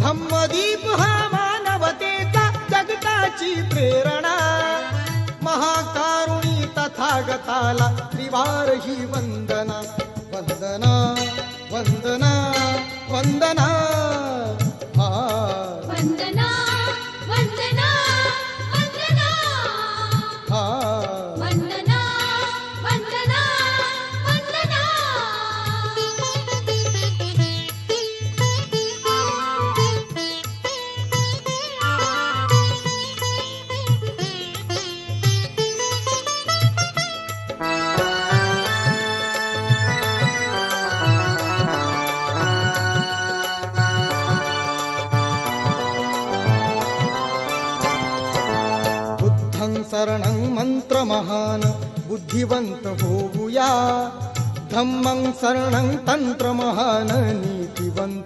धम्मदीप हा मानवतेचा जगताची प्रेरणा, महाकारुणी तथागताला त्रिवार ही वंदना, वंदना वंदना वंदना हा वंदना वंदना वंदना हा वंदना वंदना वंदना. बुद्धं शरणं मंत्र महान बुद्धिवंत होऊया, धम्मं शरणं तंत्र महान नीतिवंत